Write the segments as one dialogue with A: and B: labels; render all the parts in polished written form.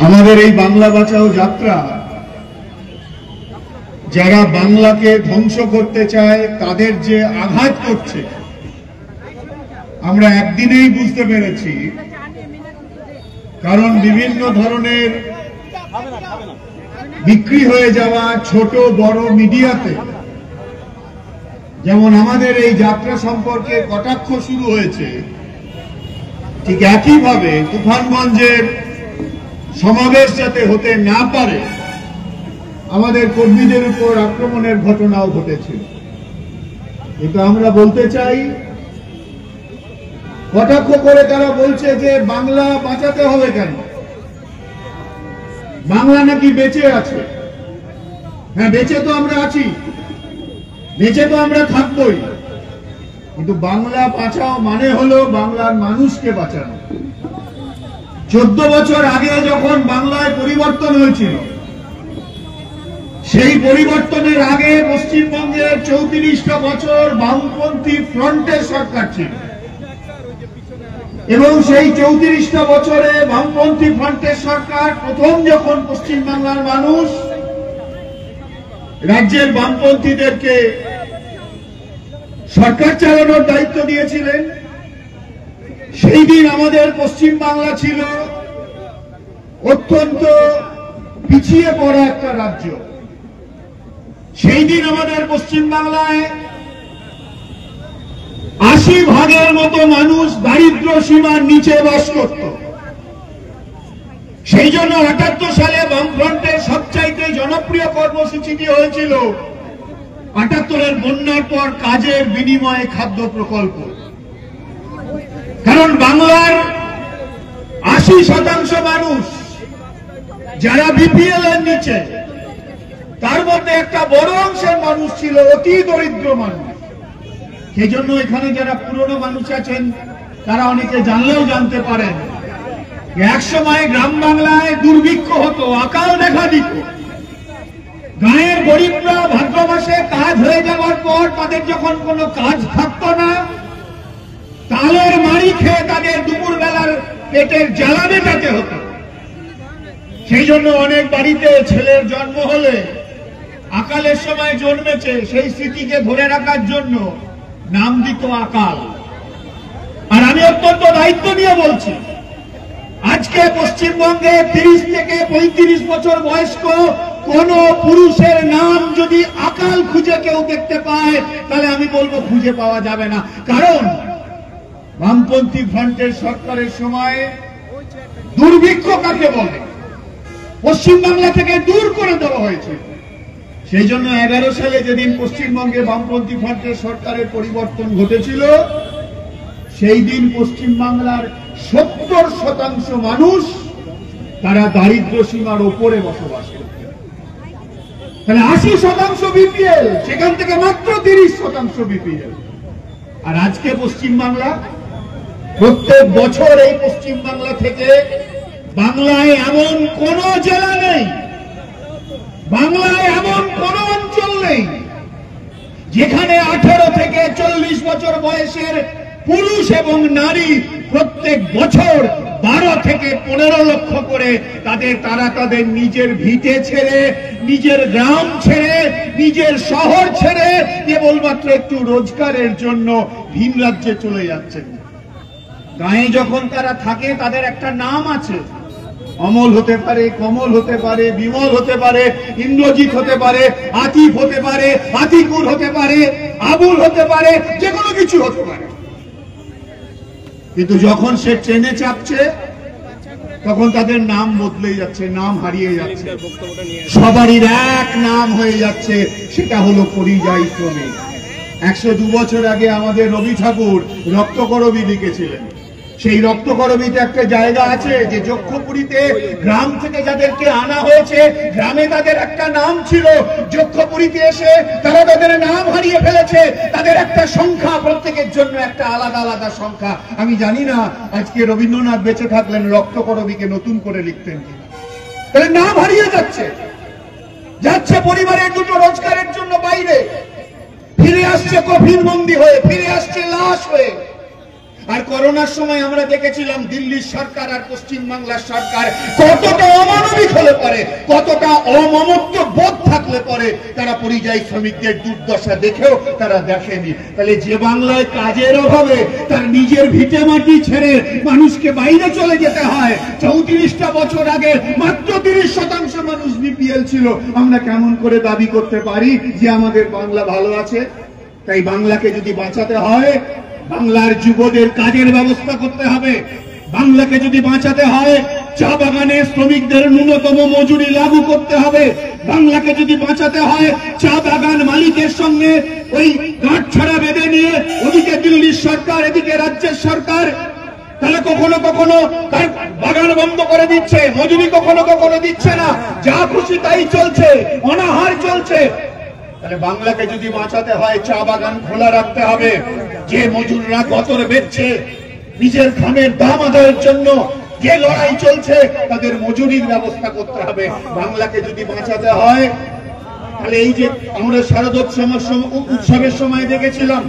A: আমাদের এই বাংলা বাঁচাও যাত্রা যারা বাংলাকে ধ্বংস করতে চায় তাদের যে আঘাত করছে আমরা একদিনেই বুঝতে পেরেছি। কারণ বিভিন্ন ধরনের বিক্রি হয়ে যাওয়া ছোট বড় মিডিয়াতে যেমন আমাদের এই যাত্রা সম্পর্কে কটাক্ষ শুরু হয়েছে, ঠিক একইভাবে তুফানগঞ্জের সমাবেশ যাতে হতে না পারে আমাদের কর্মীদের উপর আক্রমণের ঘটনাও ঘটেছিল। কিন্তু আমরা বলতে চাই, কটাক্ষ করে তারা বলছে যে বাংলা বাঁচাতে হবে কেন, বাংলা নাকি বেঁচে আছে। হ্যাঁ, বেঁচে তো আমরা আছি, বেঁচে তো আমরা থাকবই, কিন্তু বাংলা বাঁচাও মানে হলো বাংলার মানুষকে বাঁচানো। 14 বছর আগে যখন বাংলায় পরিবর্তন হয়েছিল, সেই পরিবর্তনের আগে পশ্চিমবঙ্গের 34টা বছর বামপন্থী ফ্রন্টের সরকার ছিল এবং সেই 34টা বছরে বামপন্থী ফ্রন্টের সরকার প্রথম যখন পশ্চিমবাংলার মানুষ রাজ্যের বামপন্থীদেরকে সরকার চালানোর দায়িত্ব দিয়েছিলেন, সেই দিন আমাদের পশ্চিমবাংলা ছিল অত্যন্ত পিছিয়ে পড়া একটা রাজ্য। সেই দিন আমাদের পশ্চিমবাংলায় 80% মতো মানুষ দারিদ্র সীমার নিচে বাস করত। সেই জন্য 78 সালে বামফ্রন্টের সবচাইতে জনপ্রিয় কর্মসূচিটি হয়েছিল 78-এর বন্যার পর কাজের বিনিময়ে খাদ্য প্রকল্প। কারণ বাংলার 80% মানুষ যারা বিপিএল এর নিচে, তার মধ্যে একটা বড় অংশের মানুষ ছিল অতি দরিদ্র মানুষ। সেই জন্য এখানে যারা পুরনো মানুষ আছেন তারা অনেকে জানলেও জানতে পারেন, এক সময় গ্রাম বাংলায় দুর্ভিক্ষ হতো, আকাল দেখা দিত। গাঁয়ের গরিবরা ভাদ্র মাসে কাজ হয়ে যাওয়ার পর তাদের যখন কোনো কাজ থাকতো না, তালের মাড়ি খেয়ে তাদের দুপুর বেলার পেটের জ্বালা মেটাতে হতো। সেই জন্য অনেক বাড়িতে ছেলের জন্ম হলে আকালের সময় জন্মেছে সেই স্মৃতিকে ধরে রাখার জন্য নাম দিত আকাল। আর আমি অত্যন্ত দায়িত্ব নিয়ে বলছি, আজকে পশ্চিমবঙ্গে 30 থেকে 35 বছর বয়স্ক কোন পুরুষের নাম যদি আকাল খুঁজে কেউ দেখতে পায়, তাহলে আমি বলবো খুঁজে পাওয়া যাবে না। কারণ বামপন্থী ফ্রন্টের সরকারের সময় দুর্ভিক্ষ কাকে বলে পশ্চিমবাংলা থেকে দূর করে দেওয়া হয়েছে। সেই জন্য 11 সালে যেদিন পশ্চিমবঙ্গে বামপন্থী ফ্রন্টের সরকারের পরিবর্তন ঘটেছিল, সেই দিন পশ্চিমবাংলার 70% মানুষ তারা দারিদ্র সীমার উপরে বসবাস করত। তাহলে 80% বিপিএল, সেখান থেকে মাত্র 30% বিপিএল। আর আজকে পশ্চিমবাংলা, প্রত্যেক বছর এই পশ্চিমবাংলা থেকে বাংলায় এমন কোন জেলা নেই, বাংলায় এমন কোন অঞ্চল নেই যেখানে 18 থেকে 40 বছর বয়সের পুরুষ এবং নারী প্রত্যেক বছর 12 থেকে 15 লক্ষ করে তারা তাদের নিজের ভিটে ছেড়ে, নিজের গ্রাম ছেড়ে, নিজের শহর ছেড়ে কেবলমাত্র একটু রোজগারের জন্য ভিন রাজ্যে চলে যাচ্ছেন। গায়ে যখন তারা থাকে তাদের একটা নাম আছে, অমল হতে পারে, কমল হতে পারে, বিমল হতে পারে, ইন্দ্রজিৎ হতে পারে, আতিফ হতে পারে, আতিকুর হতে পারে, আবুল হতে পারে, যে কোনো কিছু হতে পারে। কিন্তু যখন সে ট্রেনে চাপছে তখন তাদের নাম বদলে যাচ্ছে, নাম হারিয়ে যাচ্ছে, সবারই এক নাম হয়ে যাচ্ছে, সেটা হলো পরিযায়ী শ্রমিক। 102 বছর আগে আমাদের রবি ঠাকুর রক্তকরবী লিখেছিলেন। সেই রক্তকরবীতে একটা জায়গা আছে যে যক্ষপুরীতে গ্রাম থেকে যাদেরকে আনা হয়েছে, গ্রামে তাদের একটা নাম ছিল, যক্ষপুরীতে এসে তারা তাদের নাম হারিয়ে ফেলেছে, তাদের একটা সংখ্যা, প্রত্যেকের জন্য একটা আলাদা আলাদা সংখ্যা। আমি জানি না আজকে রবীন্দ্রনাথ বেঁচে থাকলেন রক্তকরবীকে নতুন করে লিখতেন কিনা। তাহলে নাম হারিয়ে যাচ্ছে পরিবারের দুটো রোজগারের জন্য বাইরে, ফিরে আসছে কফিন বন্দী হয়ে, ফিরে আসছে লাশ হয়ে। আর করোনার সময় আমরা দেখেছিলাম দিল্লির সরকার আর পশ্চিমবাংলার সরকার কতটা অতটা অমমত্ব বোধ থাকলে পরে তারা পরিযায়ী শ্রমিকদের দুর্দশা দেখেও তারা দেখেনি। তাহলে যে বাংলায় কাজের অভাবে তার নিজের ভিটে মাটি ছেড়ে মানুষকে বাইরে চলে যেতে হয়, 34টা বছর আগে মাত্র 30% মানুষ বিপিএল ছিল, আমরা কেমন করে দাবি করতে পারি যে আমাদের বাংলা ভালো আছে? তাই বাংলাকে যদি বাঁচাতে হয়, বাংলার যুবদের কাজের ব্যবস্থা করতে হবে। বাংলাকে যদি বাঁচাতে হয়, চা বাগানে শ্রমিকদের ন্যূনতম মজুরি লাগু করতে হবে। বাংলাকে যদি বাঁচাতে হয়, চা বাগান মালিকের সঙ্গে ওই গাঁটছড়া বেঁধে নিয়ে ওদিকে দিল্লির সরকার, এদিকে রাজ্যের সরকার তাহলে কখনো কখনো বাগান বন্ধ করে দিচ্ছে, মজুরি কখনো কখনো দিচ্ছে না, যা খুশি তাই চলছে, অনাহার চলছে। তাহলে বাংলাকে যদি বাঁচাতে হয়, চা বাগান খোলা রাখতে হবে। যে মজুররা গতর বেচছে, নিজের ঘামের দাম আদায়ের জন্য যে লড়াই চলছে, তাদের মজুরির ব্যবস্থা করতে হবে। বাংলাকে যদি বাঁচাতে হয়, তাহলে এই যে আমরা শারদোৎসব উৎসবের সময় দেখেছিলাম,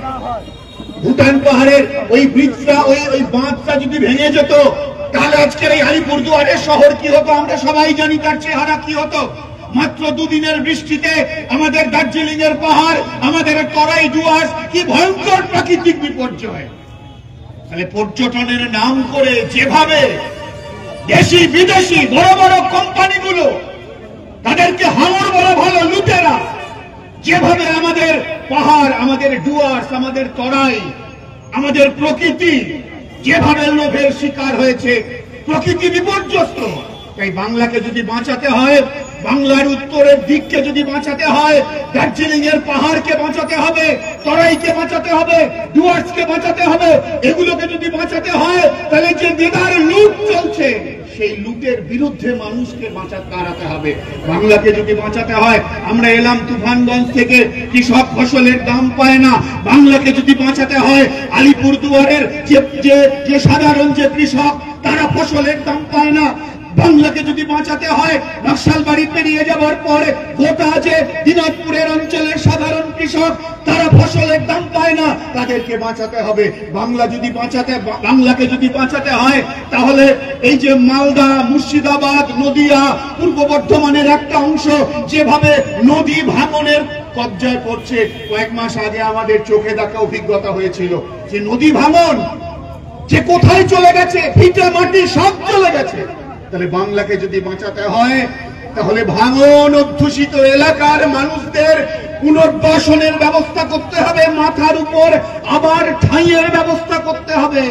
A: ভুটান পাহাড়ের ওই ব্রিজটা, ওই বাঁধটা যদি ভেঙে যেত, তাহলে আজকের এই আলিপুরদুয়ারের শহর কি হতো আমরা সবাই জানি, তার চেহারা কি হতো। মাত্র দুদিনের বৃষ্টিতে আমাদের দার্জিলিং এর পাহাড়, আমাদের তরাই ডুয়ার্স, কি ভয়ঙ্কর প্রাকৃতিক বিপর্যয়। তাহলে পর্যটনের নাম করে যেভাবে দেশি বিদেশি বড় বড় কোম্পানিগুলো, তাদেরকে হাঙর বলা ভালো, লুটেরা, যেভাবে আমাদের পাহাড়, আমাদের ডুয়ার্স, আমাদের তরাই, আমাদের প্রকৃতি যেভাবে লোভের শিকার হয়েছে, প্রকৃতি বিপর্যস্ত। তাই বাংলাকে যদি বাঁচাতে হয়, বাংলার উত্তরের দিককে যদি বাঁচাতে হয়, দার্জিলিং এর পাহাড়কে বাঁচাতে হবে, তরাইকে বাঁচাতে হবে, ডুয়ার্সকে বাঁচাতে হবে। এগুলোকে যদি বাঁচাতে হয়, তাহলে যে দেদার লুট চলছে, সেই লুটের বিরুদ্ধে মানুষকে দাঁড়াতে হবে। বাংলাকে যদি বাঁচাতে হয়, আমরা এলাম তুফানগঞ্জ থেকে, কৃষক ফসলের দাম পায় না। বাংলাকে যদি বাঁচাতে হয়, আলিপুরদুয়ারের যে সাধারণ যে কৃষক, তারা ফসলের দাম পায় না। বাংলাকে যদি বাঁচাতে হয়, নকশালবাড়ি পেরিয়ে যাবার পরে গোটা যে দিনাজপুরের অঞ্চলের সাধারণ কৃষক, তারা ফসলের দাম পায় না, তাদেরকে বাঁচাতে হবে। বাংলাকে যদি বাঁচাতে হয়, তাহলে এই যে মালদা, মুর্শিদাবাদ, নদিয়া, পূর্ব বর্ধমানের একটা অংশ যেভাবে নদী ভাঙনের কবজায় পড়ছে, কয়েক মাস আগে আমাদের চোখে দেখা অভিজ্ঞতা হয়েছিল যে নদী ভাঙন যে কোথায় চলে গেছে, ভিটে মাটি সব চলে গেছে। তাহলে বাংলাকে যদি বাঁচাতে হয়, তাহলে ভাঙন অধ্যুষিত এলাকার মানুষদের পুনর্বাসনের ব্যবস্থা করতে হবে, মাথার উপর আবার ঠাঁইয়ের ব্যবস্থা করতে হবে,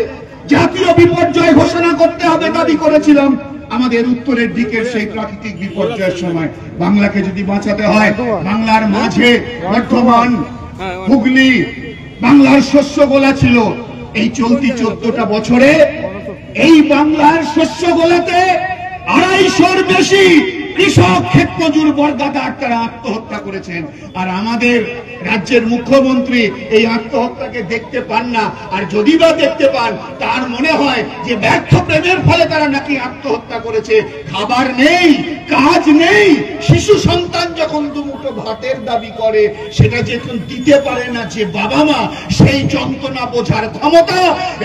A: জাতীয় বিপর্যয় ঘোষণা করতে হবে। দাবি করেছিলাম আমাদের উত্তরের দিকের সেই প্রাকৃতিক বিপর্যয়ের সময়। বাংলাকে যদি বাঁচাতে হয়, বাংলার মাঝে বর্ধমান, হুগলি, বাংলার শস্য গোলা ছিল। এই চলতি 14টা বছরে এই বাংলার শস্য গোলাতে 250-র বেশি কৃষক, ক্ষেত মজুর, বর্গাদার তারা আত্মহত্যা করেছেন। আর আমাদের রাজ্যের মুখ্যমন্ত্রী এই আত্মহত্যাকে দেখতে পান না, আর যদি বা দেখতে পান, তার মনে হয় যে ব্যর্থ প্রেমের ফলে তারা নাকি আত্মহত্যা করেছে। খাবার নেই, কাজ নেই, শিশু সন্তান যখন দুমুঠো ভাতের দাবি করে, সেটা যখন দিতে পারে না যে বাবা মা, সেই যন্ত্রণা বোঝার ক্ষমতা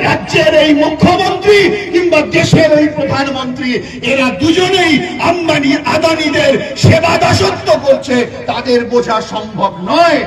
A: রাজ্যের এই মুখ্যমন্ত্রী কিংবা দেশের এই প্রধানমন্ত্রী, এরা দুজনেই আম্বানি আদানিদের সেবা দাসত্ব করছে, তাদের বোঝা সম্ভব নয়।